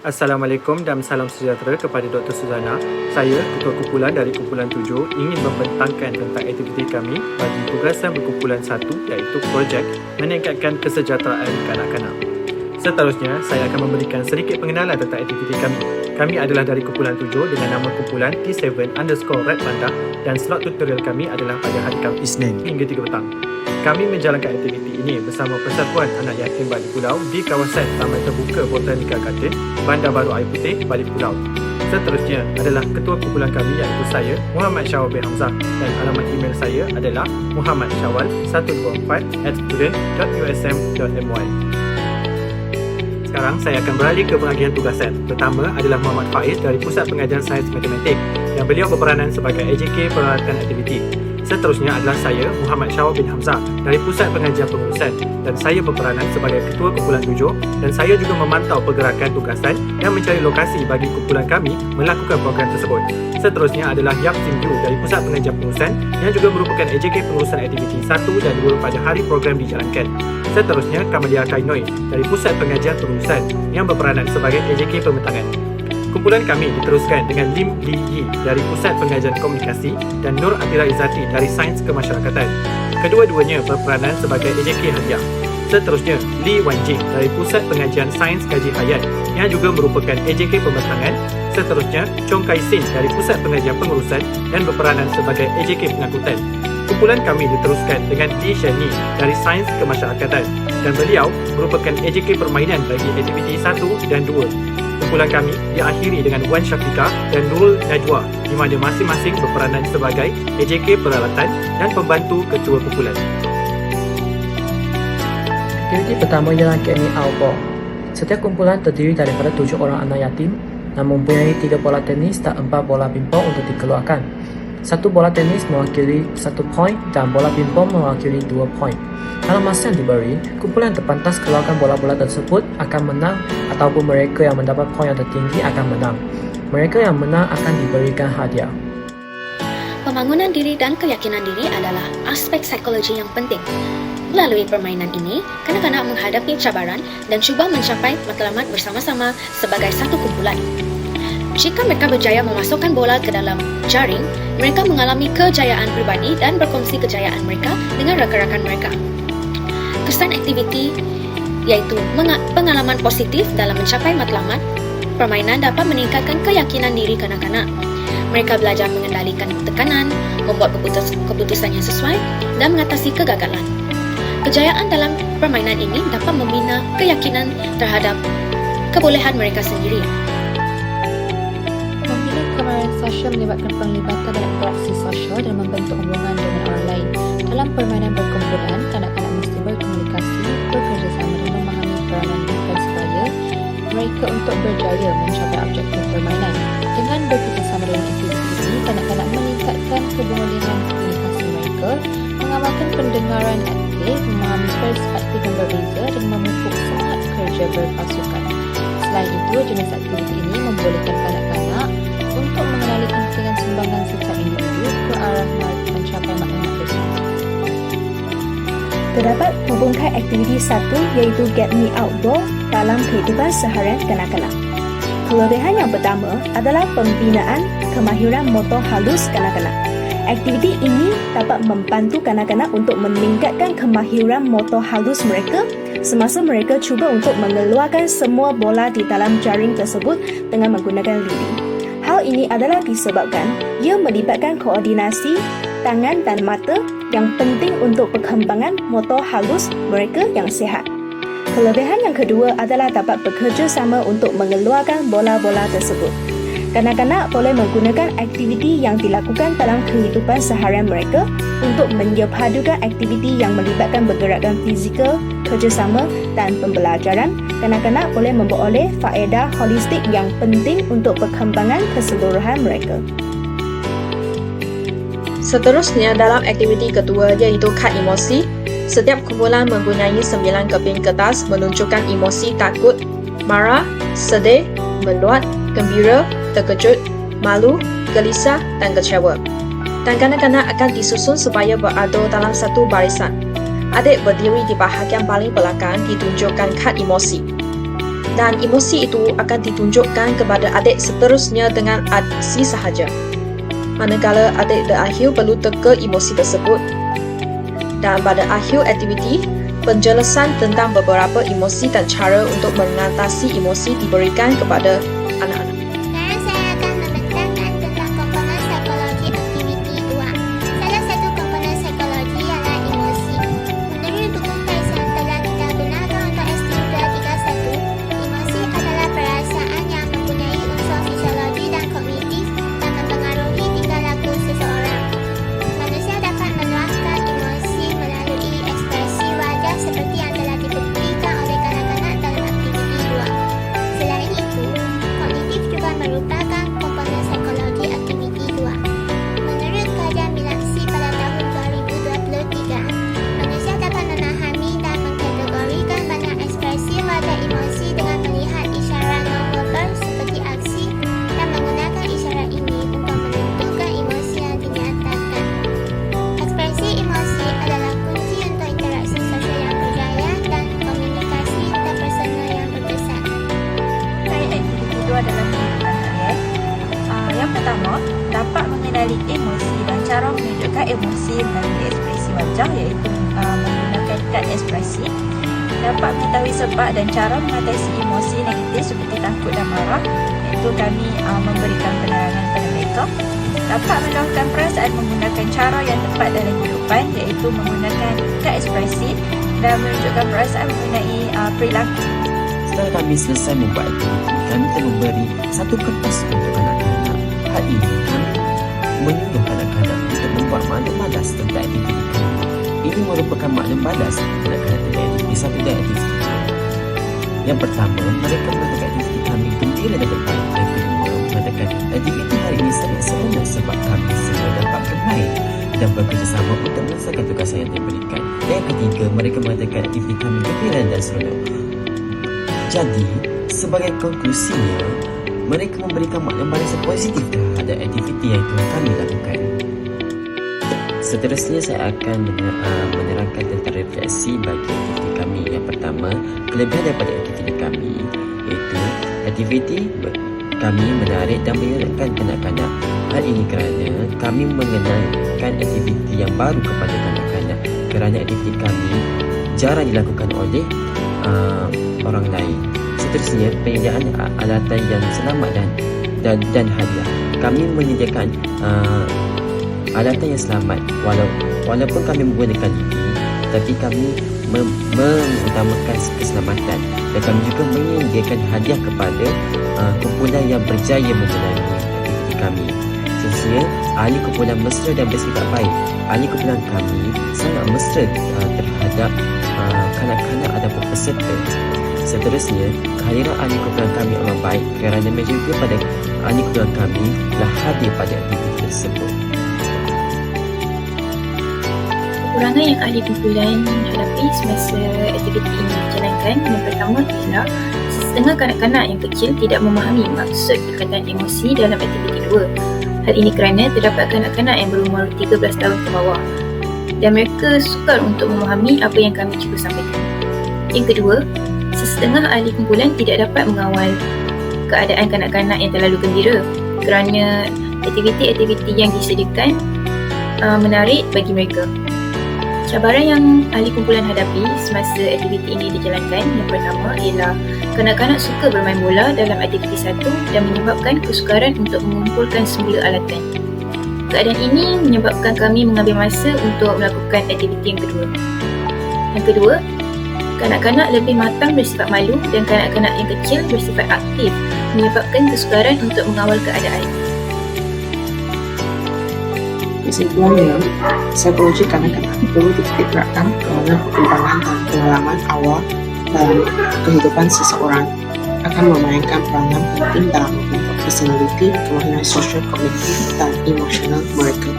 Assalamualaikum dan salam sejahtera kepada Dr. Suzana. Saya, Ketua Kumpulan dari Kumpulan 7, ingin membentangkan tentang aktiviti kami bagi tugasan berkumpulan 1 iaitu projek meningkatkan kesejahteraan kanak-kanak. Seterusnya, saya akan memberikan sedikit pengenalan tentang aktiviti kami. Kami adalah dari Kumpulan 7 dengan nama kumpulan T7_Red Panda dan slot tutorial kami adalah pada hari Khamis Isnin hingga 3 petang. Kami menjalankan aktiviti ini bersama Persatuan Anak Yatim Balik Pulau di kawasan Taman Terbuka Botanika Kartun, Bandar Baru Air Putih, Balik Pulau. Seterusnya adalah ketua kumpulan kami iaitu saya, Muhammad Syawal bin Hamzah, dan alamat email saya adalah muhammadsyawal124@student.usm.my. Sekarang saya akan beralih ke bahagian tugasan. Pertama adalah Muhammad Faiz dari Pusat Pengajian Sains Matematik yang beliau berperanan sebagai AJK peralatan aktiviti. Seterusnya adalah saya, Muhammad Syawal bin Hamzah dari Pusat Pengajian Pengurusan dan saya berperanan sebagai Ketua Kumpulan 7 dan saya juga memantau pergerakan tugasan dan mencari lokasi bagi kumpulan kami melakukan program tersebut. Seterusnya adalah Yap Sim Yu dari Pusat Pengajian Pengurusan yang juga merupakan AJK pengurusan aktiviti 1 dan 2 pada hari program dijalankan. Seterusnya, Kamalia Kainoi dari Pusat Pengajian Pengurusan yang berperanan sebagai AJK Pembentangan. Kumpulan kami diteruskan dengan Lim Li Yi dari Pusat Pengajian Komunikasi dan Nur Atira Izzati dari Sains Kemasyarakatan. Kedua-duanya berperanan sebagai AJK Hadiah. Seterusnya, Li Wan Jing dari Pusat Pengajian Sains Kaji Hayat yang juga merupakan AJK Pembentangan. Seterusnya, Chong Kai Sin dari Pusat Pengajian Pengurusan dan berperanan sebagai AJK Pengangkutan. Kumpulan kami diteruskan dengan Li Shani dari Sains Kemasyarakatan dan beliau merupakan AJK Permainan bagi aktiviti 1 dan 2. Kumpulan kami diakhiri dengan Wan Syafiqah dan Nurul Najwa di mana masing-masing berperanan sebagai AJK Peralatan dan pembantu ketua kumpulan. Aktiviti pertama ialah Get Me Out Ball. Setiap kumpulan terdiri daripada 7 orang anak yatim dan mempunyai 3 bola tenis dan 4 bola pimpong untuk dikeluarkan. 1 bola tenis mewakili 1 poin dan bola pimpong mewakili 2 poin. Dalam masa yang diberi, kumpulan yang terpantas keluarkan bola-bola tersebut akan menang ataupun mereka yang mendapat poin yang tertinggi akan menang. Mereka yang menang akan diberikan hadiah. Pembangunan diri dan keyakinan diri adalah aspek psikologi yang penting. Melalui permainan ini, kanak-kanak menghadapi cabaran dan cuba mencapai matlamat bersama-sama sebagai satu kumpulan. Jika mereka berjaya memasukkan bola ke dalam jaring, mereka mengalami kejayaan pribadi dan berkongsi kejayaan mereka dengan rakan-rakan mereka. Kesan aktiviti iaitu pengalaman positif dalam mencapai matlamat. Permainan dapat meningkatkan keyakinan diri kanak-kanak. Mereka belajar mengendalikan tekanan, membuat keputusan yang sesuai dan mengatasi kegagalan. Kejayaan dalam permainan ini dapat membina keyakinan terhadap kebolehan mereka sendiri. Membina kemahiran sosial melibatkan penglibatan dan interaksi sosial dan membentuk hubungan dengan orang lain. Dalam permainan berkumpulan, kanak-kanak mesti berkomunikasi, bekerjasama dan memahami peranan bukan supaya mereka untuk berjaya mencapai objektif permainan. Dengan bekerjasama dalam aktiviti ini, kanak-kanak meningkatkan kebolehan komunikasi mereka, mengamalkan pendengaran aktif, memahami perspektif yang berbeza dan memupuk semangat kerja berpasukan. Selain itu, jenis aktiviti ini membolehkan kanak-kanak untuk mengenali pentingan sumbangan setiap individu ke arah mencapai maklumat bersama. Terdapat hubungkan aktiviti 1 iaitu Get Me Out Ball dalam kehidupan seharian kanak-kanak. Kelebihan yang pertama adalah pembinaan kemahiran motor halus kanak-kanak. Aktiviti ini dapat membantu kanak-kanak untuk meningkatkan kemahiran motor halus mereka semasa mereka cuba untuk mengeluarkan semua bola di dalam jaring tersebut dengan menggunakan lidi. Hal ini adalah disebabkan ia melibatkan koordinasi tangan dan mata yang penting untuk perkembangan motor halus mereka yang sihat. Kelebihan yang kedua adalah dapat bekerja sama untuk mengeluarkan bola-bola tersebut. Kanak-kanak boleh menggunakan aktiviti yang dilakukan dalam kehidupan seharian mereka untuk menyepadukan aktiviti yang melibatkan pergerakan fizikal, kerjasama dan pembelajaran. Kanak-kanak boleh memperoleh faedah holistik yang penting untuk perkembangan keseluruhan mereka. Seterusnya dalam aktiviti kedua iaitu kad emosi. Setiap kumpulan mempunyai 9 keping kertas menunjukkan emosi takut, marah, sedih, meluat, gembira, terkejut, malu, gelisah dan kecewa. Dan kanak-kanak akan disusun supaya berada dalam satu barisan. Adik berdiri di bahagian paling belakang ditunjukkan kad emosi. dan emosi itu akan ditunjukkan kepada adik seterusnya dengan aksi sahaja. Manakala adik terakhir perlu teka emosi tersebut. Dan pada akhir aktiviti, penjelasan tentang beberapa emosi dan cara untuk mengatasi emosi diberikan kepada anak-anak. Sekarang saya akan membentangkan tentang komponen psikologi aktiviti 2. Salah satu komponen psikologi ialah emosi. Menurut buku teks yang telah kita gunakan untuk ST231, emosi adalah perasaan yang mempunyai unsur fisiologi dan kognitif dan mempengaruhi tingkah laku seseorang. Manusia dapat meluahkan emosi melalui ekspresi wajah seperti yang telah dibuktikan oleh kanak-kanak dalam aktiviti 2. Selain itu, kognitif juga merupakan komponen psikologi aktiviti 2. Menurut kajian Bilaksi pada tahun 2023, manusia dapat memahami dan mengkategorikan banyak ekspresi wajah emosi dengan melihat isyarat non-verbal seperti aksi dan menggunakan isyarat ini untuk menentukan emosi yang dinyatakan. Ekspresi emosi adalah kunci untuk interaksi sosial yang berjaya dan komunikasi interpersonal yang berkesan. Aktiviti 2 adalah kehidupan harian. Yang pertama, dapat mengenali emosi dan cara menunjukkan emosi melalui ekspresi wajah, iaitu menggunakan kad ekspresi. Dapat mengetahui sebab dan cara mengatasi emosi negatif seperti takut dan marah, iaitu kami memberikan penerangan kepada mereka. Dapat meluahkan perasaan menggunakan cara yang tepat dalam kehidupan, iaitu menggunakan kad ekspresi dan menunjukkan perasaan mengenai perilaku. Setelah kami selesai membuat aktiviti, kami telah memberi satu kertas untuk anak-anak. Hal ini kami menyuruh anak-anak untuk membuat maklum balas tentang aktiviti kami. Ini merupakan maklum balas anak-anak tentang aktiviti 1 dan aktiviti 2. Yang pertama, mereka mengatakan aktiviti kami gembira dan baik. Yang kedua, mengatakan aktiviti hari ini sangat seronok sebab kami semua dapat bermain dan bekerjasama untuk menyelesaikan tugasan yang diberikan. Dan yang ketiga, mereka mengatakan aktiviti kami gembira dan seronok. Jadi, sebagai konklusinya, mereka memberikan maklum balas positif terhadap aktiviti yang telah kami lakukan. Seterusnya, saya akan menerangkan tentang refleksi bagi aktiviti kami. Yang pertama, kelebihan daripada aktiviti kami, iaitu aktiviti kami menarik dan menyenangkan kanak-kanak. Hal ini kerana kami mengenalkan aktiviti yang baru kepada kanak-kanak, kerana aktiviti kami jarang dilakukan oleh orang lain. Seterusnya, penyediaan alatan yang selamat dan hadiah. Kami menyediakan alatan yang selamat walaupun kami menggunakan ini, tapi kami mengutamakan keselamatan, dan kami juga menyediakan hadiah kepada kumpulan yang berjaya memenangi aktiviti kami. Seterusnya, ahli kumpulan mesra dan bersikap baik. Ahli kumpulan kami sangat mesra terhadap kanak-kanak ataupun peserta. Seterusnya, kehadiran ahli kumpulan kami amat baik kerana menjaga pada ahli kumpulan kami telah hadir pada aktiviti tersebut. Kekurangan yang ahli kumpulan hadapi semasa aktiviti ini dijalankan, yang pertama ialah setengah kanak-kanak yang kecil tidak memahami maksud perkataan emosi dalam aktiviti 2. Hal ini kerana terdapat kanak-kanak yang berumur 13 tahun ke bawah dan mereka sukar untuk memahami apa yang kami cuba sampaikan. Yang kedua, sesetengah ahli kumpulan tidak dapat mengawal keadaan kanak-kanak yang terlalu gembira kerana aktiviti-aktiviti yang disediakan menarik bagi mereka. Cabaran yang ahli kumpulan hadapi semasa aktiviti ini dijalankan, yang pertama ialah kanak-kanak suka bermain bola dalam aktiviti 1 dan menyebabkan kesukaran untuk mengumpulkan semula alatan. Keadaan ini menyebabkan kami mengambil masa untuk melakukan aktiviti yang kedua. Yang kedua, kanak-kanak lebih matang bersifat malu dan kanak-kanak yang kecil bersifat aktif, menyebabkan kesukaran untuk mengawal keadaan. Kesimpulannya, psikologi kanak-kanak perlu dititikberatkan kerana perkembangan dan pengalaman awal dalam kehidupan seseorang akan memainkan peranan penting dalam membentuk personaliti, kemahiran sosial, kognitif, dan emosional mereka.